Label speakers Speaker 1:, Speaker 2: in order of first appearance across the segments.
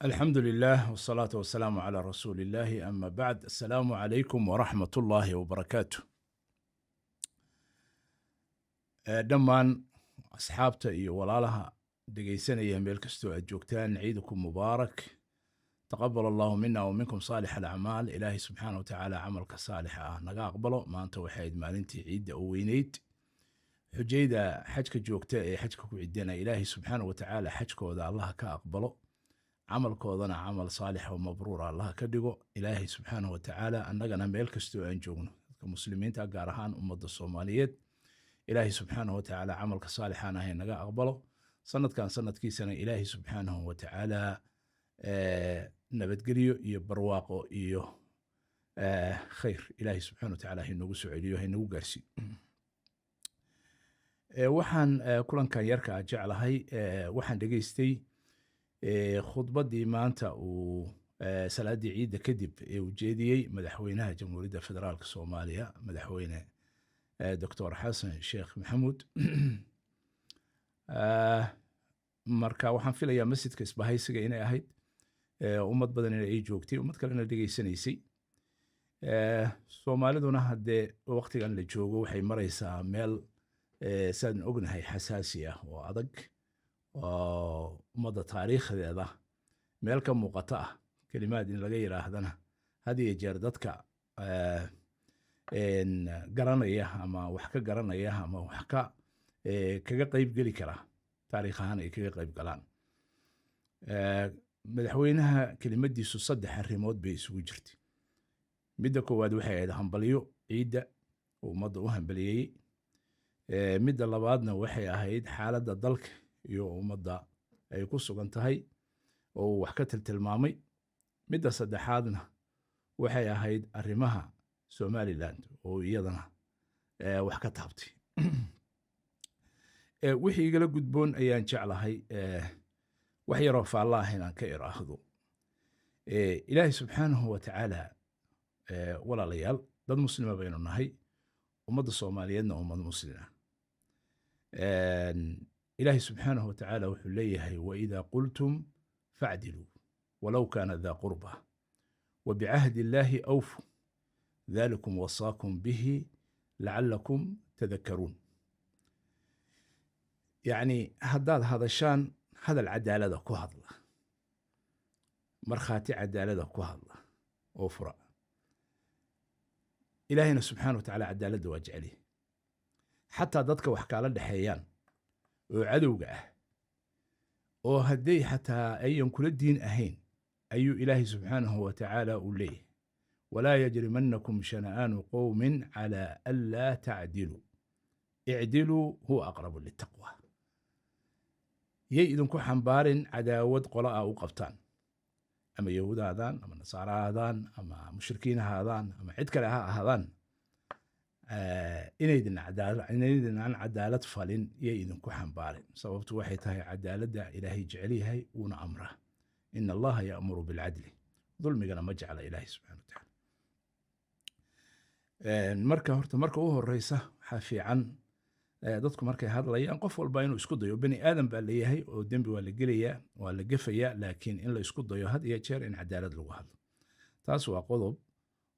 Speaker 1: الحمد لله والصلاة والسلام على رسول الله أما بعد السلام عليكم ورحمة الله وبركاته dhammaan asxaabta iyo walaalaha dhegaysanaya meel kastoo aad joogtaan ciidukum mubaarak taqabal allahu mina wa minkum saalix alacmaal ilaahay subxaana wa tacaala camalka saalixa ah naga aqbalo maanta waxay ahayd maalintii ciidda oo weyneyd xujayda xajka joogta ee xajka ku ciddana ilaahay subxaana wa tacaala xajkooda allaha ka aqbalo camalkoodana camal saalix oo mabruura allaha ka dhigo ilaahay subxaana wa tacaala annagana meel kastoo aan joogno dadka muslimiinta gaar ahaan ummadda soomaaliyeed ilaahay subxaanahu wa tacaala camalka saalixaan ahay naga aqbalo sanadkan sanadkiisana ilaahay subxaanahu wa tacaala nabadgelyo iyo barwaaqo iyo khayr ilaahay subxaanahu wa tacaala haynagu soo celiyo haynagu gaarsiiyo waxaan kulankan yarka ah jeclahay waxaan dhegaystay khudbaddii maanta uu salaadii ciidda kadib ee uu jeediyey madaxweynaha jamhuuriyadda federaalka soomaaliya madaxweyne doctor xasan sheekh maxamuud marka waxaan filayaa masjidka isbahaysiga inay ahayd ummad badan in ay joogtay ummad kalena dhegaysanaysay soomaaliduna haddee waqtigan la joogo waxay maraysaa meel saan ognahay xasaasi ah oo adag oo ummadda taariikhdeeda meel ka muuqata ah kelimaad in laga yidhaahdana had iyo jeer dadka garanaya ama wax ka garanaya ama wax kaga qayb geli kara taariikh ahaan ay kaga qayb galaan madaxweynaha kelimadiisu 3 arrimood bay isugu jirtay midda koowaad waxay ahayd hambalyo ciidda oo ummadda u hambaliyey midda labaadna waxay ahayd xaaladda dalka iyo ummadda ay ku sugan tahay oo wax ka tilmaamay midda saddexaadna waxay ahayd arrimaha Somaliland oo iyadana wax ka taabtay wixii igala gudboon ayaan jeclahay wax yaroo faallaa inaan ka iraahdo ilaahay subxaanahu wa tacaala walaalayaal dad muslima baynu nahay ummadda soomaaliyeedna ummad muslima ilaahay subxaanahu wa tacaala wuxuu leeyahay waidaa qultum facdiluu walow kaana daa qurba wabicahdi illaahi awfu ذلكم وصاكم به لعلكم تذكرون يعني هذا الشان هذا العدالة كهضلة مرخاتي عدالة كهضلة أوفرا إلهنا سبحانه وتعالى عدالة واجعله حتى ضدك وحكالة دحيان وعدوقه وهدي حتى أي كل الدين أهين أي إلهي سبحانه وتعالى أوليه ولا يجرمنكم شنآن قوم على ألا تعدلوا اعدلوا هو أقرب للتقوى يأذنكم حنبار عداوة قلاء أو قفتان أما يهود هذان أما نصارى هذان أما مشركين هذان أما عدك لها هذان إن عن عدالة فلن يأذنكم حنبار صوبت وحيتها عدالة إلهي جعليها ون أمره إن الله يأمر بالعدل ظلمي ما جعل إلهي سبحانه وتعالى marka u horeysa waxa fiican dadku markay hadlayaan qof walba inuu isku dayo bani aadan baa leeyahay oo dembi waa la gelayaa waa la gafayaa laakiin in la isku dayo had iyo jeer in cadaalad lagu hadlo taas waa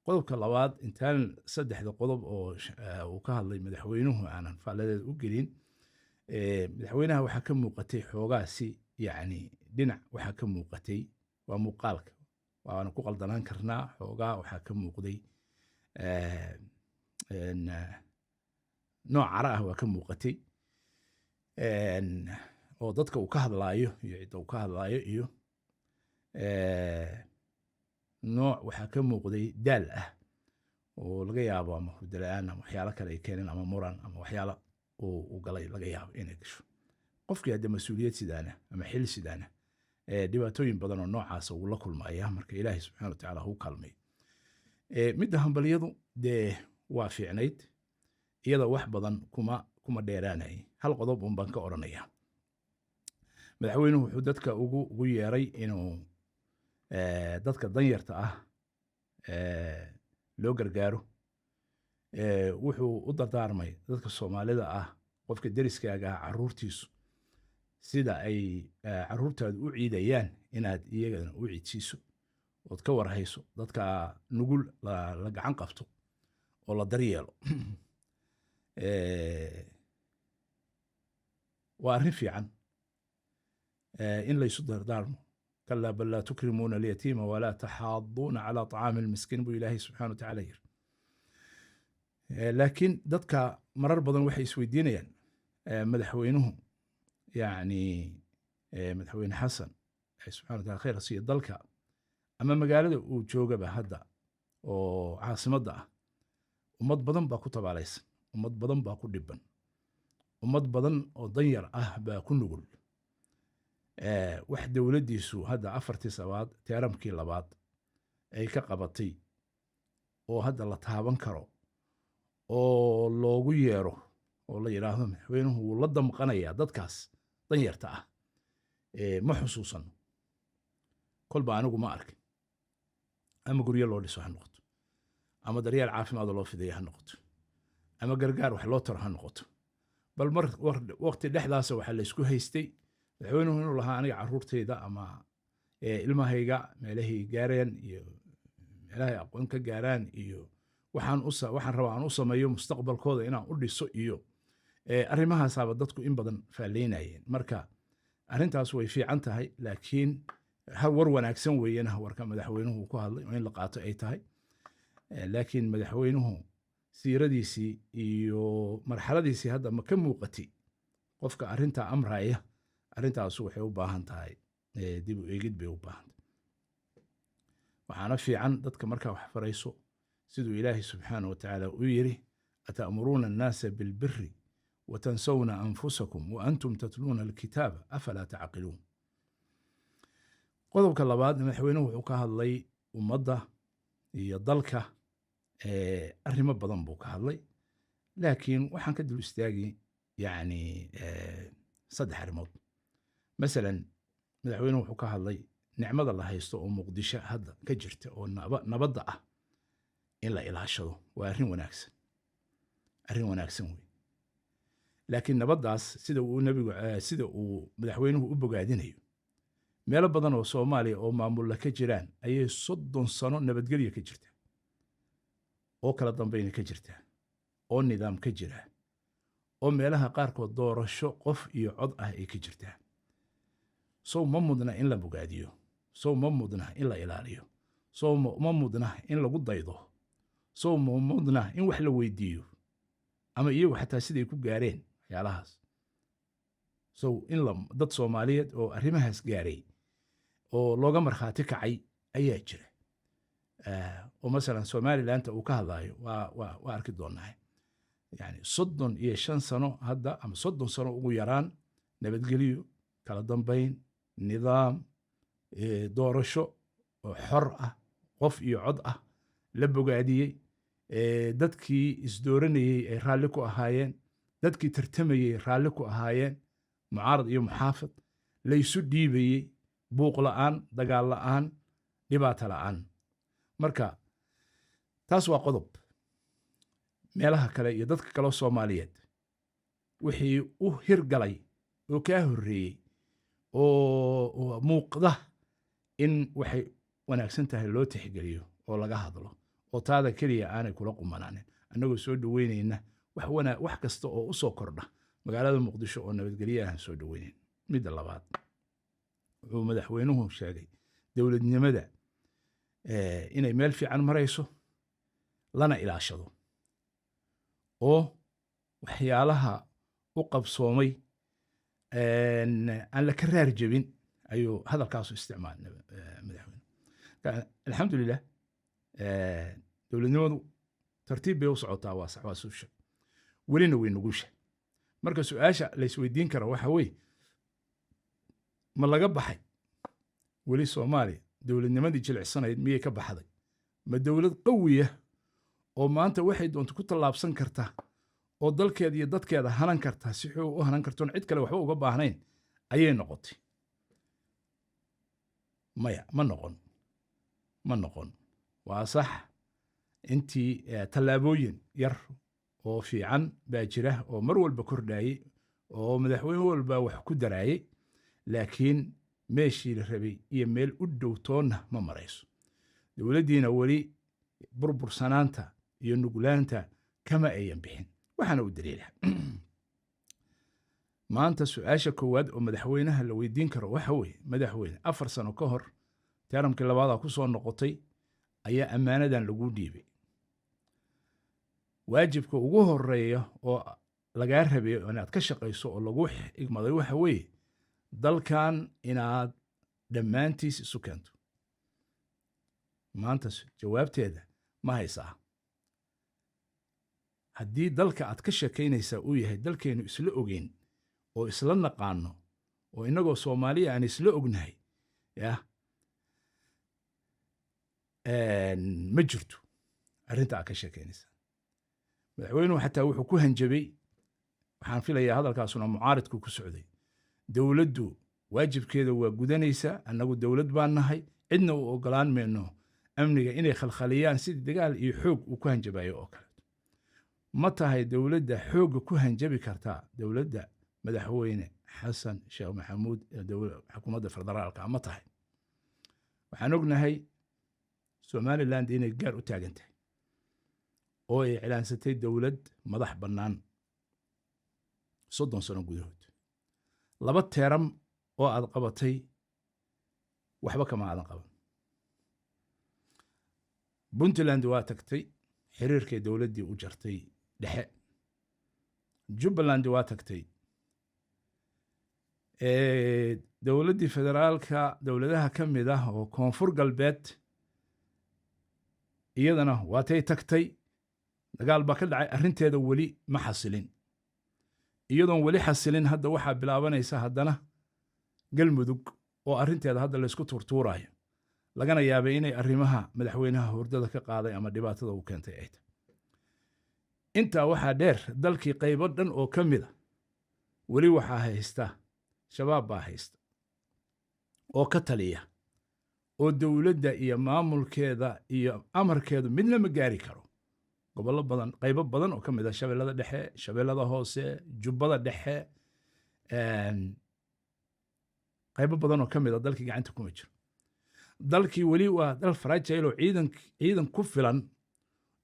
Speaker 1: qodobka labaad intaan 3 qodob oo uu ka hadlay madaxweynuhu aanan faaladeed u gelin madaxweynaha waxa ka muuqatay xoogaasi yani dhinac waxa ka muuqatay waa muuqaalka waana ku qaldanaan karnaa xoogaa waxa ka muuqday nooc cara ah waa ka muuqatay oo dadka uu ka hadlaayo iyo cidda uu ka hadlaayo iyo nooc waxaa ka muuqday daal ah oo laga yaabo ama hurdala-aan ama waxyaalo kale ay keeneen ama muran ama waxyaalo uu galay laga yaabo inay gasho qofkii hadda mas-uuliyad sidaana ama xil sidaana dhibaatooyin badan oo noocaasa uu la kulmaya marka ilaahay subxana wa tacaala huu kaalmay midda hambaliyadu dee waa fiicnayd iyada wax badan kuma dheeraanay hal qodob un baan ka odhanaya madaxweynuhu wuxuu dadka ugu yeeray inuu dadka danyarta ah loo gargaaro wuxuu u dardaarmay dadka Soomaalida ah qofka deriskaaga ah caruurtiisu sida ay caruurtaadu u ciidayaan inaad iyagana u ciidsiiso ood ka warhayso dadka nugul la gacan qabto oo la daryeelo waa arrin fiican in laysu dardaarmo كلا بل لا تكرمون اليتيم ولا تحاضون على طعام المسكين بو إلهي سبحانه وتعالى ير لكن dadka marar badan waxay isweydiinayaan madaxweynuhu yani madaxweyne xasan subxaana wataala khayr siiya dalka ama magaalada uu joogaba hadda oo caasimadda ah ummad badan baa ku tabaalaysan ummad badan baa ku dhiban ummad badan oo danyar ah baa ku nugul wax dowladdiisu hadda 4 teeramkii labaad ay ka qabatay oo hadda la taaban karo oo loogu yeero oo la yiraahdo madaxweynuhu wuu la damqanayaa dadkaas danyarta ah ma xusuusan kolba anigu ma arkin ama guryo loo dhiso ha noqoto ama daryeel caafimaad loo fidayo ha noqoto ama gargaar wax loo taro ha noqoto bal mar waqti dhexdaas waxa la isku haystay madaxweynuhu inuu lahaa aniga caruurtayda ama ilmahayga meelahay gaareen iyo meelahay aqoon ka gaaraan iyo waxaan rabaa aan u sameeyo mustaqbalkooda inaan u dhiso iyo arrimahaasaba dadku in badan faallaynayeen marka arrintaas way fiican tahay laakiin war wanaagsan weeyana warka madaxweynuhu ku hadlay in la qaato ay tahay laakiin madaxweynuhu siiradiisii iyo marxaladiisii hadda ma ka muuqatay qofka arrintaa amraya arrintaas waxay u baahan tahay dib u eegid bay u baahan waxaana fiican dadka markaa wax farayso siduu ilaahay subxaanahu wa tacaala u yiri ata'muruuna annaasa bilbiri watansawna anfusakum wa antum tatluuna alkitaaba afalaa tacqiluun qodobka labaad madaxweynuhu wuxuu ka hadlay ummadda iyo dalka arrimo badan buu ka hadlay laakiin waxaan ka dul istaagi yani 3 arrimood masalan madaxweynuhu wuxuu ka hadlay nicmada la haysto oo muqdisho hadda ka jirta oo nabadda ah in la ilaashado waa arrin wanaagsan wey laakiin nabaddaas sida uu madaxweynuhu u bogaadinayo meelo badan oo Soomaaliya oo maamulla ka jiraan ayay 30 sano nabadgelyo ka jirta oo kala dambeyn ka jirta oo nidaam ka jira oo meelaha qaarkood doorasho qof iyo cod ah ay ka jirtaa soo ma mudna in la bogaadiyo soo ma mudna in la ilaaliyo soo ma mudna in lagu daydo soo ma mudna in wax la weydiiyo ama iyagu xataa siday ku gaareen waxyaalahaas soo in dad Soomaaliyeed oo arrimahaas gaaray oo looga markhaati kacay ayaa jira oo masalan Somaliland uu ka hadlayo waa arki doonaa yani 35 sano hadda ama 30 sano ugu yaraan nabadgelyo kala dambeyn nidaam doorasho oo xor ah qof iyo cod ah la bogaadiyey dadkii isdooranayay ay raalli ku ahaayeen dadkii tartamayay raalli ku ahaayeen mucaarad iyo muxaafid la isu dhiibayay buuq la'aan dagaal la'aan dhibaato la'aan marka taas waa qodob meelaha kale iyo dadka kale Soomaaliyeed wixii u hirgalay oo ka horreeyay oo muuqda in waxay wanaagsan tahay loo tixgeliyo oo laga hadlo oo taada kaliya aanay kula qumanaanin annagoo soo dhaweynayna wax kasta oo u soo kordha magaalada Muqdisho oo nabadgelyaha soo dhaweynayna mid labaad wuxuu madaxweynuhu sheegay dowladnimada inay meel fiican marayso lana ilaashado oo waxyaalaha u qabsoomay aan la ka raar jabin ayuu hadalkaas u isticmaalay madaxweyne alxamdulillah dowladnimadu tartiib bay u socotaa waa sax waa suusha welina way nugusha marka su'aasha la isweydiin karo waxa weeye ma laga baxay weli Soomaaliya dowladnimadii jilicsanayd miyay ka baxday ma dowlad qawiya oo maanta waxay doonto ku tallaabsan kartaa oo dalkeeda iyo dadkeeda hanan kartaa si xuu u hanan kartoon cid kale waxba uga baahnayn ayay noqotay maya ma noqon waa sax intii tallaabooyin yar oo fiican baa jira oo mar walba kordhayay oo madaxweyne walba wax ku daraayay laakiin meeshii la rabay iyo meel u dhow toonna ma marayso. dowladdiina weli burbursanaanta iyo nuglaanta kama ayan bixin. waxaana u daliila maanta su-aasha koowaad oo madaxweynaha la weydiin karo waxa weeye, madaxweyne 4 sano ka hor teeramkii labaada ku soo noqotay ayaa ammaanadan lagu dhiibay. waajibka ugu horeeya oo lagaa rabay inaad ka shaqayso oo lagu igmaday waxa weeye dalkan inaad dhammaantiis isu keento. maanta jawaabteeda ma haysaa. haddii dalka aad ka sheekaynaysaa uu yahay dalkeennu isla ogeyn oo isla naqaano oo innagoo Soomaaliya aan isla ognahay, ma jirto arrinta aad ka sheekaynaysaa. madaxweynuhu xataa wuxuu ku hanjabay, waxaan filayaa hadalkaasuna mucaaridku ku socday, dowladdu waajibkeeda waa gudanaysaa, annagu dowlad baan nahay, cidna u ogolaan mayno amniga inay khalkhaliyaan sidii dagaal iyo xoog uu ku hanjabayo oo kale. ma tahay dowladda xoogga ku hanjabi kartaa dowladda madaxweyne xasan sheekh maxamuud ee xukuumadda federaalka? ma tahay. waxaan ognahay Somaliland inay gaar u taagan tahay oo ay iclaansatay dowlad madax bannaan 30 sano gudahood. 2 teeram oo aad qabatay waxba kama aadan qaban. Puntland waa tagtay, xiriirkay dowladdii u jartay dhexe. Jubbaland waa tagtay, dowladdii federaalka dowladaha ka mid ah oo koonfur galbeed iyadana waatay tagtay. dagaal baa ka dhacay, arrinteeda weli ma xasilin. iyadoon weli xasilin hadda waxaa bilaabanaysa haddana galmudug oo arrinteeda hadda laysku tuurtuurayo, lagana yaabay inay arrimaha madaxweynaha hurdada ka qaaday ama dhibaatada u keentay ay tahay. intaa waxaa dheer, dalkii qaybo dhan oo ka mid a weli waxaa haysta shabaab baa haysta oo ka taliya, oo dowladda iyo maamulkeeda iyo amarkeedu midna ma gaari karo. gobollo badan, qaybo badan oo ka mid ah shabeellada dhexe, shabeellada hoose, jubbada dhexe, qaybo badan oo ka mid ah dalkii gacanta kuma jiro. dalkii weli waa dal fragile oo ciidan ku filan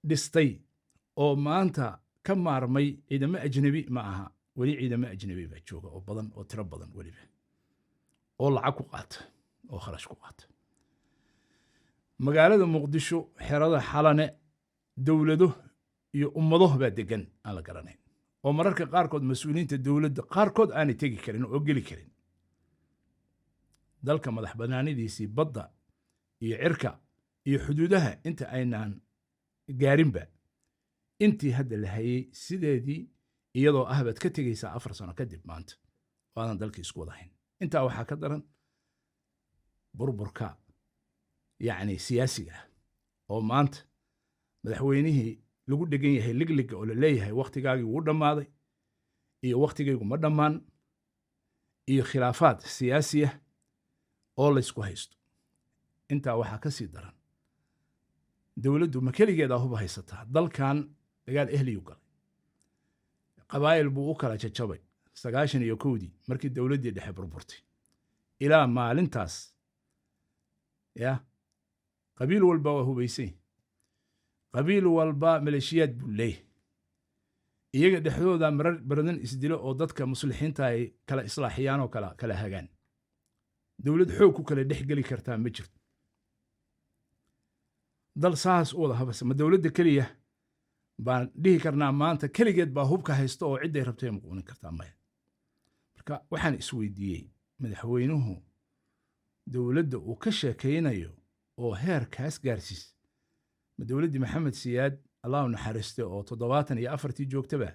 Speaker 1: dhistay oo maanta ka maarmay ciidamo ajnabi ma aha. weli ciidamo ajnabi baa jooga oo badan oo tiro badan weliba, oo lacag ku qaata oo kharash ku qaata. magaalada muqdisho, xerada xalane, dowlado iyo ummado baa degan aan la garanayn, oo mararka qaarkood mas-uuliyiinta dowladda qaarkood aanay tegi karin oo geli karin. dalka madax bannaanidiisii badda iyo cirka iyo xuduudaha inta aynaan gaarinba, intii hadda la hayay sideedii iyadoo ah baad ka tegaysaa 4 sano kadib maanta oo aadan dalkii isku wadahayn. intaa waxaa ka daran burburka yacni siyaasiga ah oo maanta madaxweynihii lagu dhegan yahay ligliga oo la leeyahay wakhtigaagii wuu dhammaaday iyo wakhtigaygu ma dhammaan, iyo khilaafaad siyaasi ah oo laysku haysto. intaa waxaa ka sii daran, dowladdu ma keligeeda huba haysataa. dalkan dagaal ehliyu galay, qabaa'il buu u kala jajabay 91dii markii dowladdii dhexe burburtay. ilaa maalintaas qabiil walba waa hubaysay, qabiil walba maleeshiyaad buu leeyahay. iyaga dhexdooda marar badan isdilo oo dadka muslixiinta ay kala islaaxiyaan oo kala hagaan. dowlad xoog ku kala dhex geli kartaa ma jirto. dal saas u wada habasa ma dowladda keliya baan dhihi karnaa maanta keligeed baa hubka haysta oo cidday rabtay muquunin kartaa maya. marka waxaan isweydiiyey, madaxweynuhu dowladda uu ka sheekaynayo oo heerkaas gaarsiis, ma dowladdii maxamed siyaad allah u naxariistay oo 74 joogtaba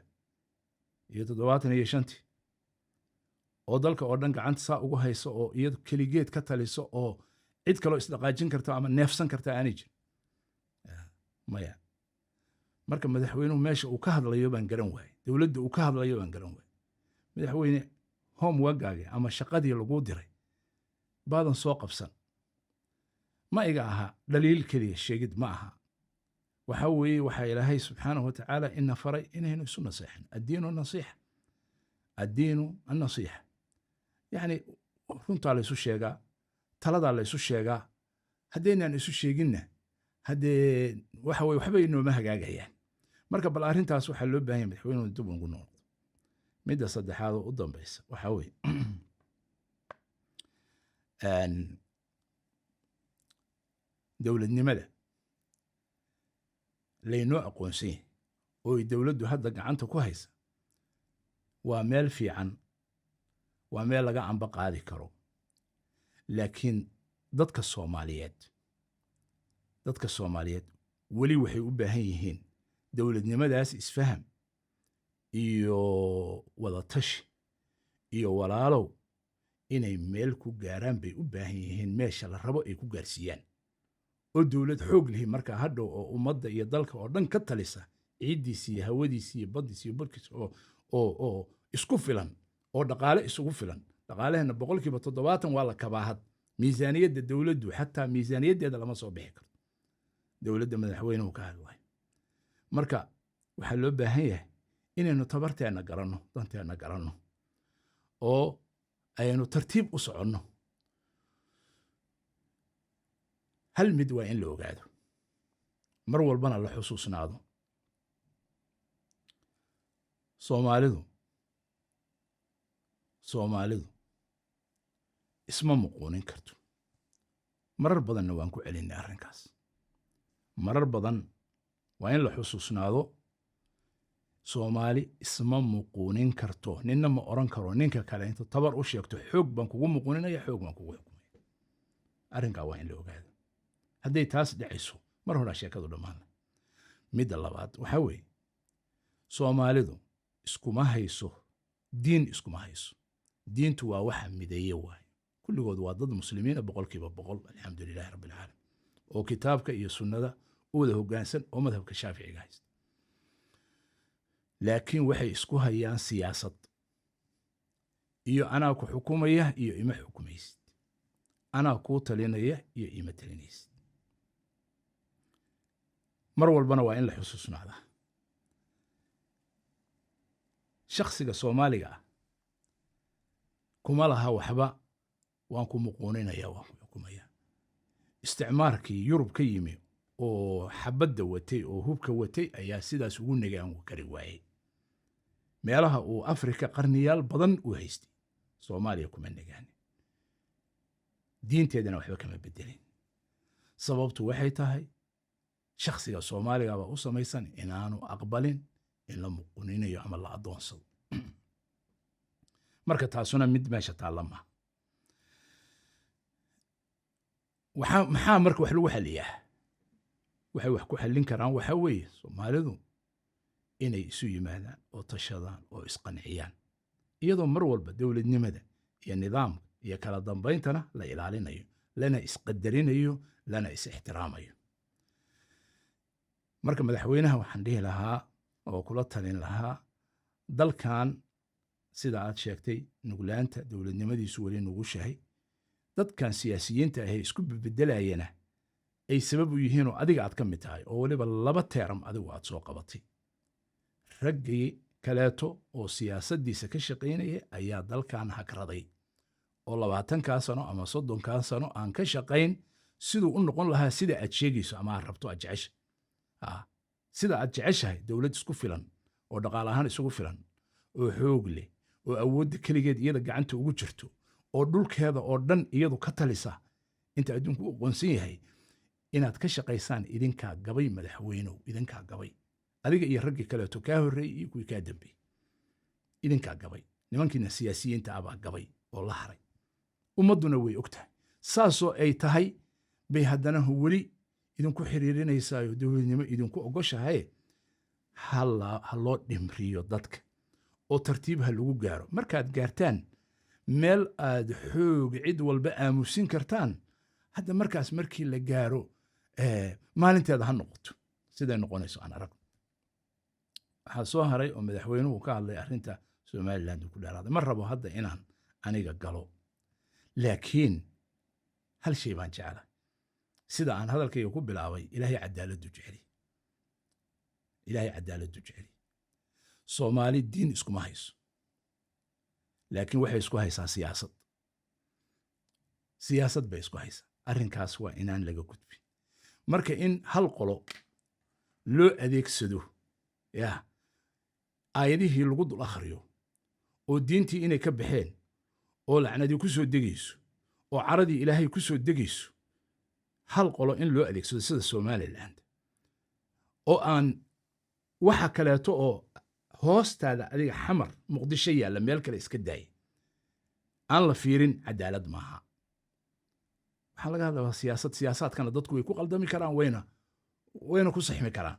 Speaker 1: iyo 75 oo dalka oo dhan gacanta saa ugu hayso oo iyadu keligeed ka taliso oo cid kaloo isdhaqaajin karta ama neefsan karta aanay jirin maya. marka madaxweynuhu meesha uu ka hadlayo baan garan waayey, dowladda uu ka hadlayo baan garan waayey. madaxweyne homeworkgaagi ama shaqadii lagu diray baadan soo qabsan. ma iga aha dhaliil keliya sheegid ma aha. waxa weeye waxaa ilaahay subxaanahu watacaala ina faray inaynu isu naseexin. addiinu nasiixa, addiinu annasiixa. yacni runtaa la isu sheegaa, taladaa la isu sheegaa. haddaynaan isu sheeginna haddee waxa weye waxba inooma hagaagayaan. marka bal arrintaas waxaa loo baahan yahay madaxweynuhu dib ugu noqdo. midda saddexaad oo u dambaysa waxaa weeye dowladnimada laynoo aqoonsan yahay oo ay dowladdu hadda gacanta ku haysa waa meel fiican, waa meel laga amba qaadi karo. laakiin dadka Soomaaliyeed weli waxay u baahan yihiin dowladnimadaas isfaham iyo wadatashi iyo walaalow inay meel ku gaaraan bay u baahan yihiin, meesha la rabo ay ku gaarsiiyaan. oo dowlad xoog lihi markaa hadhow oo ummadda iyo dalka oo dhan ka talisa, ciiddiisa iyo hawadiisa iyo baddiisa iyo barkiisa oo isku filan, oo dhaqaale isugu filan. dhaqaaleheenna 70% waa la kabaahad. miisaaniyadda dowladdu xataa miisaaniyaddeeda lama soo bixi karto. dowladda madaxweynuhu ka hadlay. marka waxaa loo baahan yahay inaynu tabarteenna garanno, danteenna garanno, oo aynu tartiib u soconno. hal mid waa in la ogaado, mar walbana la xusuusnaado. Soomaalidu isma muquunin karto. marar badanna waan ku celinay arrinkaas. marar badan waa in la xusuusnaado. Soomaali isma muquunin karto. ninna ma oran karo ninka kale inta tabar u sheegto xoog baan kugu muquuninaya, xoog baan kugu xukumaya. arrinkaa waa in la ogaado. hadday taas dhacayso mar horaa sheekadu dhammaan. midda labaad waxaa weeye Soomaalidu iskuma hayso diin, iskuma hayso. diintu waa waxa mideeye waaye. kulligood waa dad muslimiina 100% alxamdulilaahi rabbil caalamiin, oo kitaabka iyo sunnada u wada hoggaansan oo madhabka shaaficiga haysta. laakiin waxay isku hayaan siyaasad iyo anaa ku xukumaya iyo ima xukumaysid, anaa kuu talinaya iyo ima talinaysid. mar walbana waa in la xusuusnaadaa shakhsiga Soomaaliga ah kuma laha waxba waan ku muquuninaya, waan ku xukumaya. isticmaarkii Yurub ka yimi oo xabadda watay oo hubka watay ayaa sidaas ugu nagaan kari waayay. meelaha uu Afrika qarniyaal badan u haystay, Soomaaliya kuma nagaan. diinteedana waxba kama bedelin. sababtu waxay tahay shakhsiga Soomaaliga baa u samaysan inaanu aqbalin in la muquuninayo ama la adoonsado. marka taasuna mid meesha taalla ma. maxaa marka wax lagu xaliyaa? waxay wax ku xallin karaan waxaa weeye Soomaalidu inay isu yimaadaan oo tashadaan oo isqanciyaan, iyadoo mar walba dowladnimada iyo nidaamka iyo kala dambayntana la ilaalinayo, lana isqadarinayo, lana is-ixtiraamayo. marka madaxweynaha waxaan dhihi lahaa oo kula talin lahaa, dalkan sida aad sheegtay nuglaanta dowladnimadiisu weli nugushahay. dadkan siyaasiyiinta ah ee isku bedbedelayana ay sabab u yihiin oo adiga aad ka mid tahay, oo weliba 2 teeram adigu aad soo qabatay. raggii kaleeto oo siyaasaddiisa ka shaqaynaya ayaa dalkan hagraday oo 20 sano ama 30 sano aan ka shaqayn siduu u noqon lahaa sida aad sheegayso ama aad rabto aad jeceshahay. sida aad jeceshahay dowlad isku filan oo dhaqaale ahaan isugu filan oo xoog leh oo awoodda keligeed iyada gacanta ugu jirto oo dhulkeeda oo dhan iyadu ka talisa inta adduunku u aqoonsan yahay, inaad ka shaqaysaan idinkaa gabay madaxweynow, idinkaa gabay. adiga iyo raggii kaleeto kaa horreeyey iyo kuwii kaa dambeeyey idinkaa gabay. nimankiina siyaasiyiinta abaa gabay oo la haray. ummadduna way og tahay. saasoo ay tahay bay haddana weli idinku xiriirinaysaayoo dowladnimo idinku ogoshahay. ha loo dhimriyo dadka oo tartiib ha lagu gaaro. markaad gaartaan meel aad xoog cid walba aamusin kartaan, hadda markaas markii la gaaro maalinteeda ha noqoto siday noqonayso aan arag. waxaa soo haray oo madaxweynuhu ka hadlay arrinta Somaliland ku dheeraaday. ma rabo hadda inaan aniga galo, laakiin hal shay baan jeclahay. sida aan hadalkayga ku bilaabay, ilaahay cadaaladdu jeceli. ilaahay cadaaladdu jeceli. Soomaali diin iskuma hayso, laakiin waxay isku haysaa siyaasad. siyaasad bay isku haysaa arrinkaas waa inaan laga gudbin marka in hal qolo loo adeegsado aayadihii lagu dul akhriyo oo diintii inay ka baxeen oo lacnadii ku soo degayso oo caradii ilaahay ku soo degayso hal qolo in loo adeegsado sida Somaliland oo aan waxa kaleeto oo hoostaada adiga xamar muqdisho yaalla meel kale iska daay aan la fiirin cadaalad maaha waxaa laga hadlaa siyaasaadkana dadku way ku qaldami karaan wayna ku saxmi karaan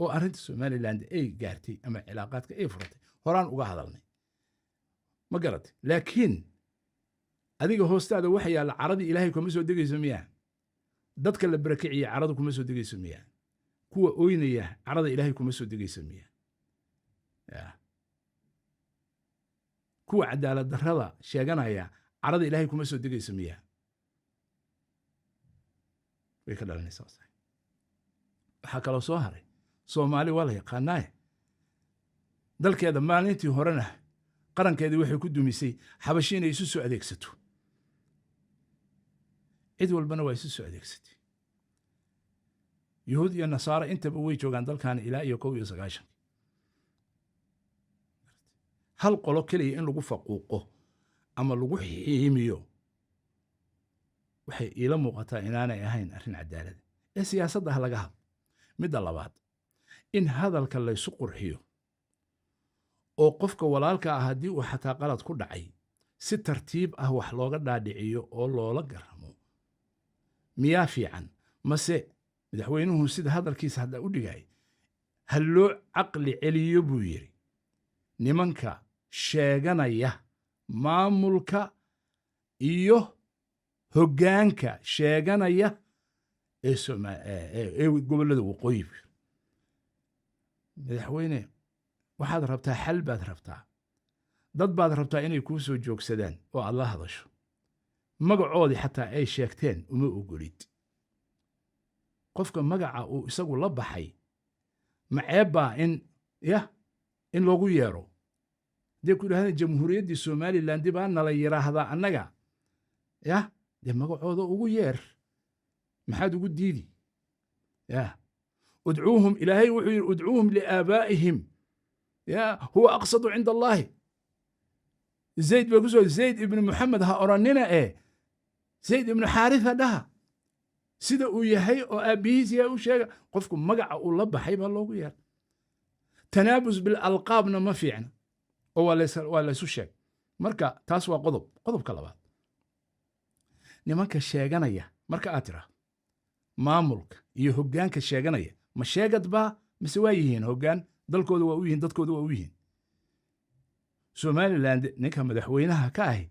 Speaker 1: oo arrinta Somaliland ay gaartay ama cilaaqaadka ay furatay horaan uga hadalnay ma garatay laakiin adiga hoostaada waxa yaalla caradii ilaahay kuma soo degayso miyaa dadka la barakiciye caradu kuma soo degayso miyaa kuwa ooynaya carada ilaahay kuma soo degayso miyaa kuwa cadaalad darrada sheeganaya carada ilaahay kuma soo degayso miyaa way ka dhalanaysaa waxaa kaloo soo haray Soomaali waa la yaqaanaa dalkeeda maalintii horena qarankeedii waxay ku dumisay xabashi inay isu soo adeegsato cid walbana waa isu soo adeegsatay yuhuud iyo nasaara intaba way joogaan dalkan ilaa iyo 19 hal qolo kaliya in lagu faquuqo ama lagu xiimiyo waxay ila muuqataa inaanay ahayn arrin cadaalad ee siyaasadda laga hadlo midda labaad in hadalka la isu qurxiyo oo qofka walaalka ah haddii uu xataa qalad ku dhacay si tartiib ah wax looga dhaadhiciyo oo loola garamo miyaa fiican mase madaxweynuhu sida hadalkiisa hadda u dhigay hal loo caqli celiyo buu yiri nimanka sheeganaya maamulka iyo hoggaanka sheeganaya ee gobollada waqooyi madaxweyne waxaad rabtaa xal baad rabtaa dad baad rabtaa inay kuu soo joogsadaan oo aad la hadasho magacoodii xataa ay sheegteen uma ogolid qofka magaca uu isagu la baxay maceebbaa in loogu yeero dee ku yidhahdeen jamhuuriyaddii Somaliland baa nala yidhaahdaa annaga dee magacooda ugu yeer maxaad ugu diidi udcuuhum ilaahay wuxuu yidhi udcuuhum liaabaa'ihim huwa aqsadu cinda allaahi zayd baa ku soo zayd ibnu muxamed ha odhanina zayd ibnu xaaritha dhaha sida uu yahay oo aabbihiis yaa u sheega qofku magaca uu la baxay baa loogu yeera tanaabus bilalqaabna ma fiicna oo waa laysu sheeg marka taas waa qodobka labaad nimanka sheeganaya marka aad tiraa maamulka iyo hoggaanka sheeganaya ma sheegad baa mise waa yihiin hoggaan dalkooda waa u yihiin dadkooda waa u yihiin Somaliland ninka madaxweynaha ka ahi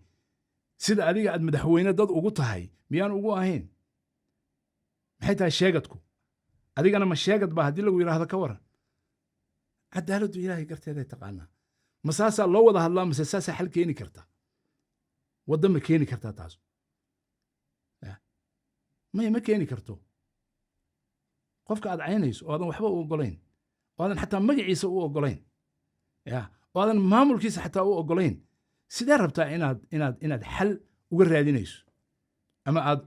Speaker 1: sida adiga aad madaxweyne dad ugu tahay miyaan ugu ahayn maxay tahay sheegadku adigana ma sheegad baa haddii lagu yidhaahdo ka waran cadaaladdu ilaahay garteeday taqaanaa ma saasaa loo wada hadlaa mise saasaa xal keeni karta wadda ma keeni kartaa taas ma keeni karto qofka aad caynayso oo aadan waxba u ogolayn oo aadan xataa magaciisa u ogolayn oo aadan maamulkiisa xataa u ogolayn sidee rabtaa inaad xal uga raadinayso ama aad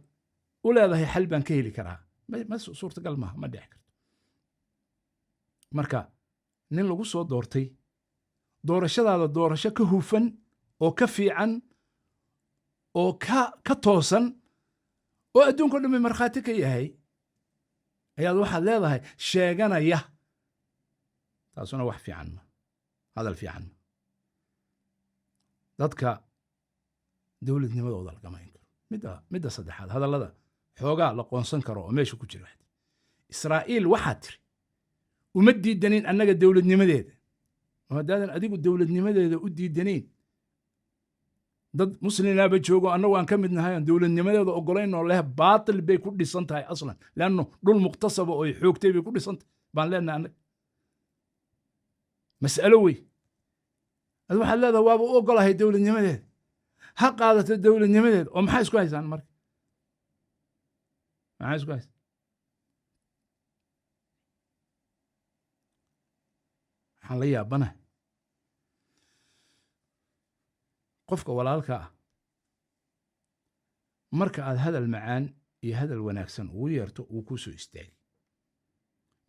Speaker 1: u leedahay xal baan ka heli karaa ma suurtagal maaha ma dhici karto marka nin lagu soo doortay doorashadaada doorasho ka hufan oo ka fiican oo ka toosan oo adduunka dhammi markhaati ka yahay ayaad waxaad leedahay sheeganaya taasuna wax fiican ma hadal fiican ma dadka dowladnimadooda lagama hayn karo midda saddexaad hadallada xoogaa la qoonsan karo oo meesha ku jira Israa'iil waxaa tiri uma diidanin annaga dowladnimadeeda haddaadan adigu dowladnimadeeda u diidanayn dad muslinaaba joogo annagu aan ka mid nahay aan dowladnimadeeda ogolayn oo leh baatil bay ku dhisan tahay aslan laanno dhul muqtasaba oo xoogtay bay ku dhisan tahay baan leenahay annaga mas'alo wey ad waxaad leedahay waaba u ogolahay dowladnimadeeda ha qaadato dowladnimadeeda oo maxaa isku haysaan marka maxaa isku haysaan waxaan la yaabanahay qofka walaalka ah marka aad hadal macaan iyo hadal wanaagsan ugu yeerto uu ku soo istaagi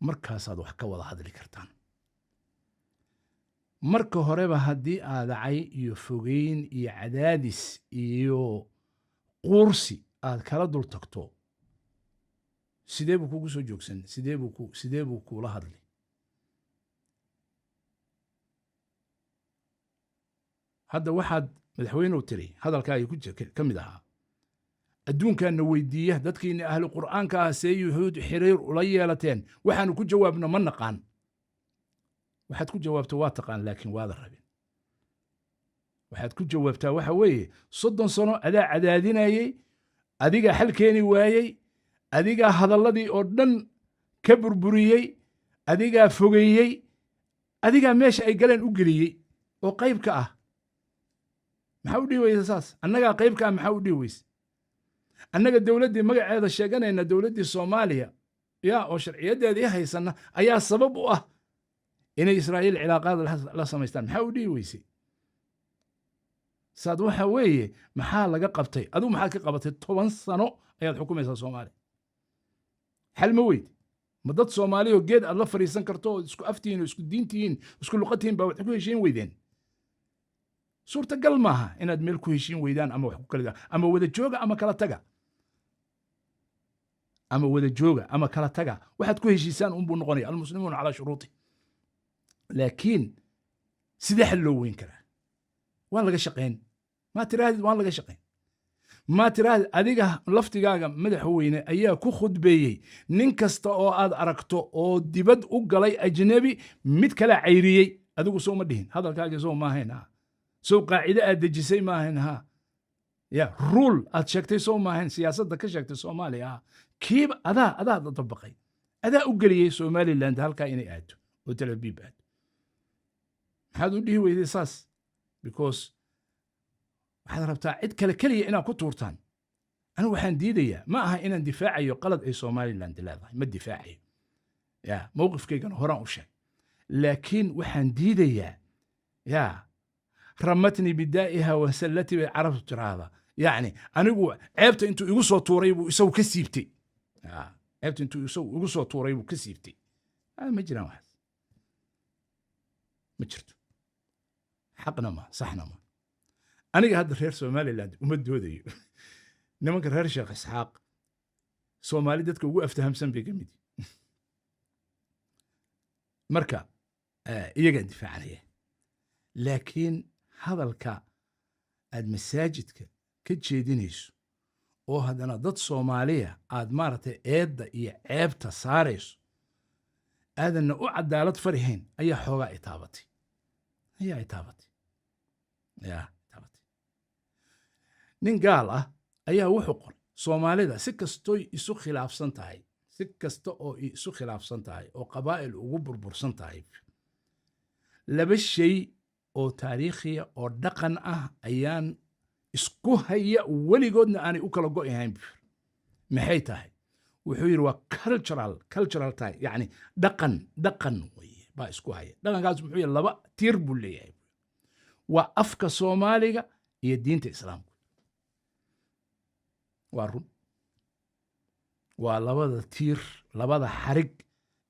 Speaker 1: markaasaad wax ka wada hadli kartaan marka horeba haddii aadacay iyo fogeyn iyo cadaadis iyo quursi aad kala dul tagto sidee buu kugu soo joogsan sidee buu kula hadli hadda waxaad madaxweynuhu tiri hadalkaagii ka mid ahaa adduunkaana weydiiya dadkiina ahlu qur'aanka ah see yuhuud xiriir ula yeelateen waxaanu ku jawaabno ma naqaan waxaad ku jawaabto waa taqaan laakiin waada rabin waxaad ku jawaabtaa waxa weeye 30 sano adaa cadaadinayay adigaa xal keeni waayey adigaa hadalladii oo dhan ka burburiyey adigaa fogeeyey adigaa meesha ay galeen u geliyey oo qayb ka ah maxaa u dhihi weysa saas annagaa qayb ka ah maxaa u dhihi weysa annaga dowladdii magaceeda sheeganayna dowladdii soomaaliya yaa oo sharciyadeedii haysanna ayaa sabab u ah inay israa'iil cilaaqaad la samaystaan maxaa u dhihi weysay saad waxa weeye maxaa laga qabtay adigu maxaad ka qabatay 10 sano ayaad xukumaysaa soomaaliya xal ma weyd ma dad soomaaliya oo geed aad la fariisan karto oo isku aftihiin oo isku diintihiin isku luqadtihiin baa wax ku heshiin weydeen suurtagal maaha inaad meel ku heshiin weydaan ama wax ku kala ama wada jooga ama kala taga waxaad ku heshiisaan unbuu noqonaya almuslimuuna calaa shuruuti laakiin sidee xal loo weyn karaa waan laga shaqayn maa tirahdid waan laga shaqayn maa tirahdid adiga laftigaaga madaxweyne ayaa ku khudbeeyey nin kasta oo aad aragto oo dibad u galay ajnabi mid kala cayriyey adigu soo ma dhihin hadalkaagii soo maahayn ha soo qaacide aad dejisay maahayn ha ya ruul aad sheegtay soo maahayn siyaasadda ka sheegtay soomaaliya ha kiiba adaa dabaqay adaa u geliyey somaliland halkaa inay aado oo Tel Aviv aado maxaad u dhihi weyday saas because waxaad rabtaa cid kale keliya inaad ku tuurtaan anigu waxaan diidayaa ma aha inaan difaacayo qalad ay somaliland leedahay ma difaacayo ya mowqifkaygana horaan u sheeg laakiin waxaan diidayaa ya ramatni bidaa'iha wa sallati bay carabtu tiraahdaa yacni anigu ceebta intuu igu soo tuuray buu isagu ka siibtay ceebta intuu isagu igu soo tuuray buu ka siibtay ma jiraan waxaas ma jirto xaqna ma saxna ma aniga hadda reer somaliland uma doodayo nimanka reer sheekh isxaaq soomaali dadka ugu aftahamsan bay ka mid marka iyagaa difaacanaya laakiin hadalka aad masaajidka ka jeedinayso oo haddana dad soomaaliya aad maaragtay eedda iyo ceebta saarayso aadanna u cadaalad farihayn ayaa xoogaa itaabatay nin gaal ah ayaa wuxuu qoray soomaalida si kastoo isu khilaafsan tahay oo qabaa'il ugu burbursan tahay laba shay oo taariikhiya oo dhaqan ah ayaan isku haya weligoodna aanay u kala go'ahayn maxay tahay wuxuu yidhi waa cultural tie yacni dhaqan weye baa isku haya dhaqankaas muxuu yahay laba tiir buu leeyahay waa afka soomaaliga iyo diinta islaamka waa run waa labada tiir labada xarig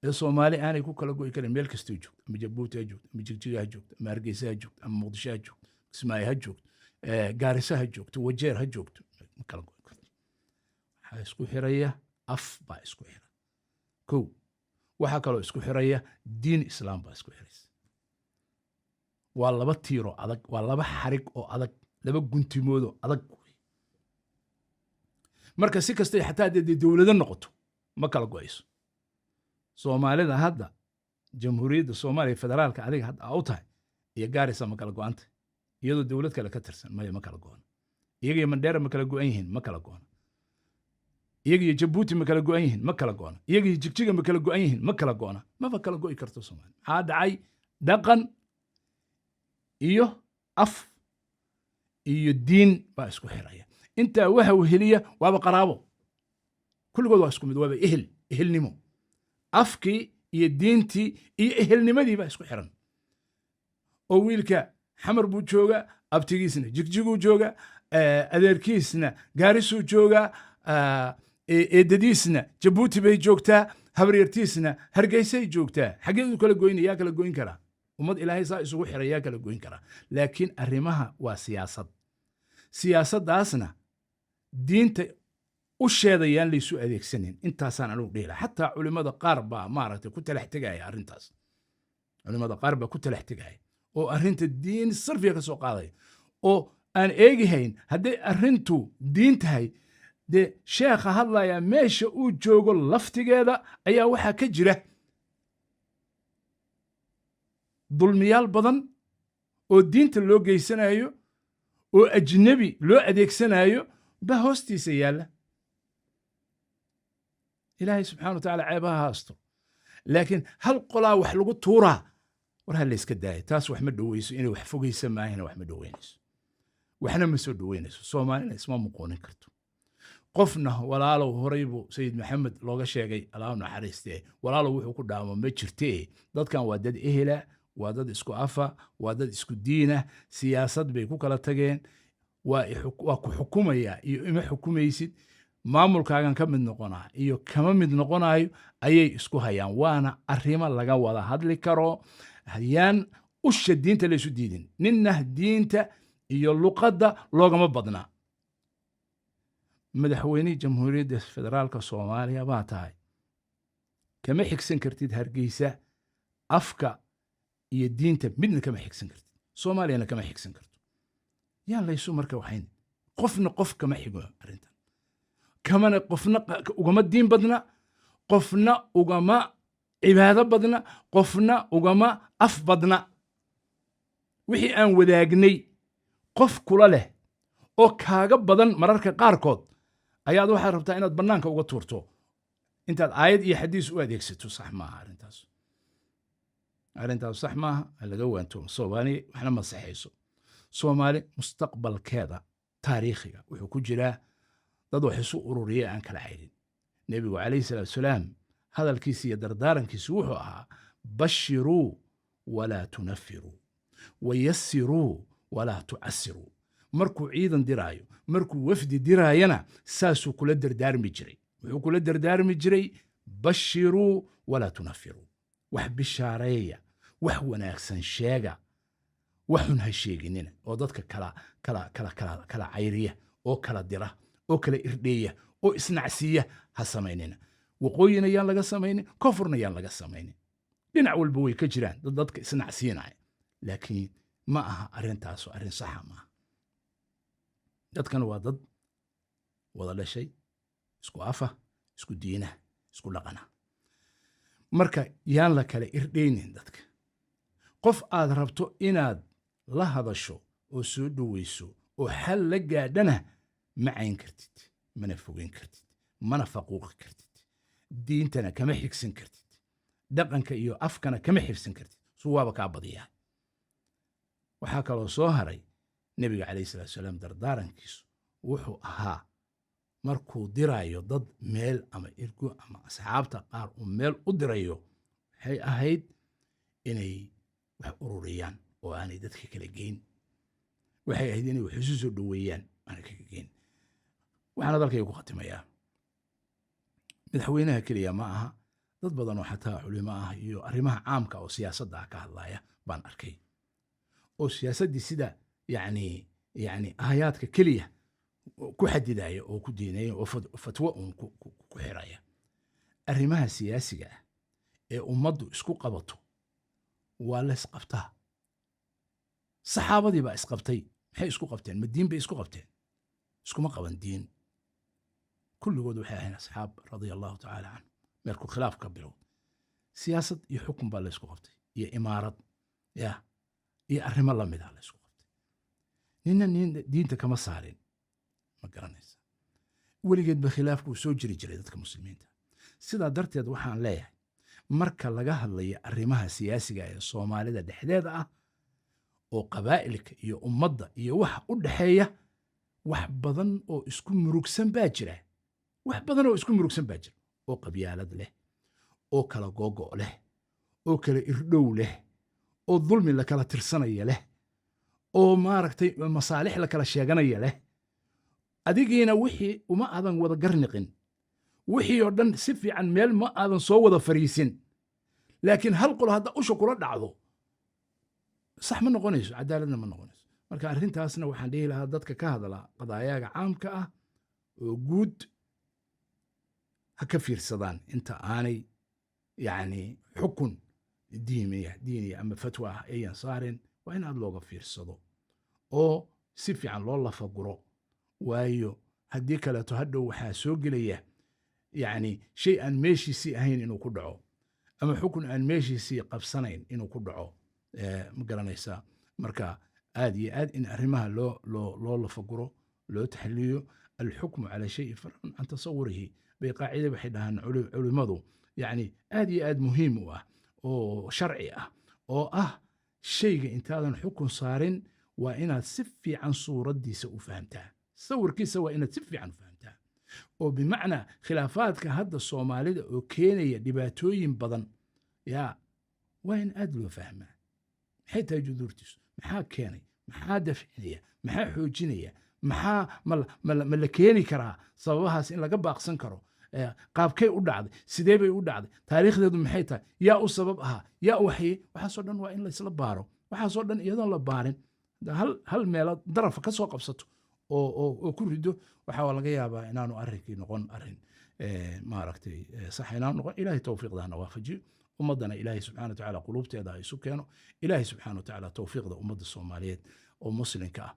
Speaker 1: ee soomaali aanay ku kala go'i karin meel kastoo joogto ama jabuuti ha joogto ama jigjiga ha joogto ama hargeysa ha joogto ama muqdisho ha joogto kismaayo ha joogto gaarisa ha joogto wajeer ha joogto ma kala go'i karto waxaa isku xiraya af baa isku xira kow waxaa kaloo isku xiraya diin islaam baa isku xiraysa waa laba tiiroo adag waa laba xarig oo adag laba guntimoodoo adag marka si kastay xataa haddii dowlado noqoto ma kala go'ayso soomaalida hadda jamhuuriyadda soomaaliya federaalka adiga hadda u tahay iyo gaarisa ma kala go'anta iyadoo dowlad kale ka tirsan maya ma kala go'an iyaga iyo mandheera ma kala go'an yihiin ma kala go'an iyaga iyo jabuuti ma kala go'an yihiin ma kala go'an iyaga iyo jigjiga ma kala go'an yihiin ma kala go'ana maba kala go'i karto soomaaliya maxaa dhacay dhaqan iyo af iyo diin baa isku xiraya intaa waxa uu heliya waaba qaraabo kulligood waa isku mid waaba ehelnimo afkii iyo diintii iyo ehelnimadii baa isku xiran oo wiilka xamar buu jooga abtigiisna jigjiguu jooga adeerkiisna gaarisuu joogaa eedadiisna jabuuti bay joogtaa habaryartiisna hargeysay joogtaa xageedu kala goyn yaa kala goyn karaa ummad ilaahay saa isugu xiray yaa kala goyn karaa laakiin arrimaha waa siyaasad siyaasaddaasna diinta u sheedayaan laysu adeegsanin intaasaan anugu dhihi lahaa xataa culimmada qaar baa maaragtay ku talax tegaya arrintaas culimmada qaar baa ku talax tegaya oo arrinta diin sarfiga ka soo qaadaya oo aan eegihayn hadday arrintu diin tahay dee sheekha hadlaya meesha uu joogo laftigeeda ayaa waxaa ka jira dulmiyaal badan oo diinta loo geysanayo oo ajnabi loo adeegsanayo baa hoostiisa yaalla ilaahay subxana wa tacaala ceebaha haasto laakiin hal qolaa wax lagu tuuraa war ha layska daaya taas wax ma dhoweyso inay wax fogaysa maahina wax ma dhoweynayso waxna ma soo dhoweynayso soomaalina isma muqoonin karto qofna walaalow horay buu sayid maxamed looga sheegay allaah naxariistee walaalow wuxuu ku dhaamo ma jirtee dadkan waa dad ehela waa dad isku afa waa dad isku diina siyaasad bay ku kala tageen waa ku xukumaya iyo ima xukumaysid maamulkaagan ka mid noqonaa iyo kama mid noqonayo ayay isku hayaan waana arrimo laga wada hadli karo hayaan usha diinta laysu diidin ninna diinta iyo luqadda loogama badnaa madaxweynihii jamhuuriyadda federaalka soomaaliya baa tahay kama xigsan kartid hargeysa afka iyo diinta midna kama xigsan kartid soomaaliyana kama xigsan karto yaan laysu marka waxayn qofna qof kama xigo arrintan kamana qofna ugama diin badna qofna ugama cibaado badna qofna ugama af badna wixii aan wadaagnay qof kula leh oo kaaga badan mararka qaarkood ayaad waxaad rabtaa inaad bannaanka uga tuurto intaad aayad iyo xadiis u adeegsato sax maaha arrintaas sax maaha laga waanto soomaali waxna ma saxayso soomaali mustaqbalkeeda taariikhiga wuxuu ku jiraa dad wax isu ururiya aan kala cayrin nebigu calayhi salaatu wasalaam hadalkiisi iyo dardaarankiisi wuxuu ahaa bashiruu walaa tunafiruu wayassiruu walaa tucasiruu markuu ciidan diraayo markuu wafdi diraayana saasuu kula dardaarmi jiray wuxuu kula dardaarmi jiray bashiruu walaa tunafiruu wax bishaareeya wax wanaagsan sheega waxun ha sheeginina oo dadka kala cayriya oo kala dira oo kala irdheeya oo isnacsiiya ha samaynina waqooyina yaan laga samaynin koonfurna yaan laga samaynin dhinac walba way ka jiraan dadka isnacsiinaya laakiin ma aha arrintaasu arrin saxa maaha dadkan waa dad wada dhashay isku afa isku diina isku dhaqana marka yaan la kala irdhaynin dadka qof aad rabto inaad la hadasho oo soo dhoweyso oo xal la gaadhana ma cayn kartid mana fogeyn kartid mana faquuqi kartid diintana kama xigsan kartid dhaqanka iyo afkana kama xigsan kartid suwaaba kaa badiyaa waxaa kaloo soo haray nebiga calayhi salaatu wasalaam dardaarankiisu wuxuu ahaa markuu diraayo dad meel ama irgo ama asxaabta qaar uu meel u dirayo waxay ahayd inay wax ururiyaan oo aanay dadka kala geyn waxay ahayd inay wax isu soo dhoweeyaan aanay kaga geyn waxaan hadalkayga ku khatimayaa madaxweynaha keliya ma aha dad badan oo xataa culimo ah iyo arrimaha caamka oo siyaasadda ka hadlaya baan arkay oo siyaasaddii sida yani aayaadka keliya ku xadidaya oo ku diinaya oo fatwo uun ku xiraya arrimaha siyaasiga ah ee ummaddu isku qabato waa la isqabtaa saxaabadii baa isqabtay maxay isku qabteen ma diin bay isku qabteen iskuma qaban diin kulligood waxay ahayn asxaab radia allahu tacaala canhu meelku khilaaf ka bilow siyaasad iyo xukun baa la isku qabtay iyo imaarad iyo arrimo la mid ah la isku qabtay ninna diinta kama saarin ma garanaysa weligeedba khilaafkuu soo jiri jiray dadka muslimiinta sidaa darteed waxaan leeyahay marka laga hadlayo arrimaha siyaasiga ee soomaalida dhexdeeda ah oo qabaa'ilka iyo ummadda iyo waxa u dhexeeya wax badan oo isku murugsan baa jira wax badan oo isku murugsan baa jira oo qabyaalad leh oo kala googo' leh oo kala irdhow leh oo dulmi la kala tirsanaya leh oo maaragtay masaalix la kala sheeganaya leh adigiina wixii uma aadan wada garniqin wixii oo dhan si fiican meel ma aadan soo wada fariisin laakiin hal qolo hadda usha kula dhacdo sax ma noqonayso cadaaladna ma noqonayso marka arrintaasna waxaan dhihi lahaa dadka ka hadla qadaayaga caamka ah oo guud ha ka fiirsadaan inta aanay yani xukun diiniya ama fatwa ah ayan saarin waa in aad looga fiirsado oo si fiican loo lafaguro waayo haddii kaleeto hadhow waxaa soo gelaya yani shay aan meeshiisii ahayn inuu ku dhaco ama xukun aan meeshiisii qabsanayn inuu ku dhaco ma garanaysaa marka aad iyo aad in arrimaha loo lafaguro loo taxliiliyo alxukmu cala shayi farcun can tasawurihi bay qaacida waxay dhahaan culimmadu yani aad iyo aad muhiim u ah oo sharci ah oo ah shayga intaadan xukun saarin waa inaad si fiican suuraddiisa u fahamtaa sawirkiisa waa inaad si fiican u fahamtaa oo bimacnaa khilaafaadka hadda soomaalida oo keenaya dhibaatooyin badan yaa waa in aad loo fahmaa maxay tahay juduurtiisu maxaa keenay maxaa dafcinaya maxaa xoojinaya maxaa ma la keeni karaa sababahaas in laga baaqsan karo qaabkay u dhacday sidee bay u dhacday taariikhdeedu maxay tahay yaa u sabab ahaa yaa u waxyey waxaasoo dhan waa in laysla baaro waxaasoo dhan iyadoon la baarin hal meelood darafa ka soo qabsato oo ku rido waxaa laga yaabaa inaanu arrinkii noqon arrin maaragtay sax inaanu noqon ilaahay tawfiiqdana waafajiyo ummaddana ilaahay subxana wa tacaala quluubteeda ha isu keeno ilaahay subxana wa tacaala tawfiiqda ummadda soomaaliyeed oo muslimka ah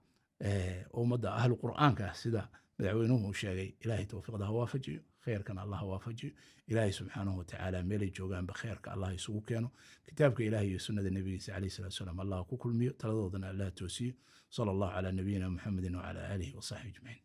Speaker 1: ummadda ahlu qur'aanka ah sida madaxweynuhu sheegay ilaahay tawfiiqda ha waafajiyo khayrkana allah ha waafajiyo ilaahay subxaanahu wa tacaala meelay joogaanba khayrka allah isugu keeno kitaabka ilaahay iyo sunnada nebigiisa calayhi salatu wasalaam allah ku kulmiyo taladoodana allah toosiyo sala allahu calaa nabiyina muxamedin wacala aalihi wasaxbi ajmaciin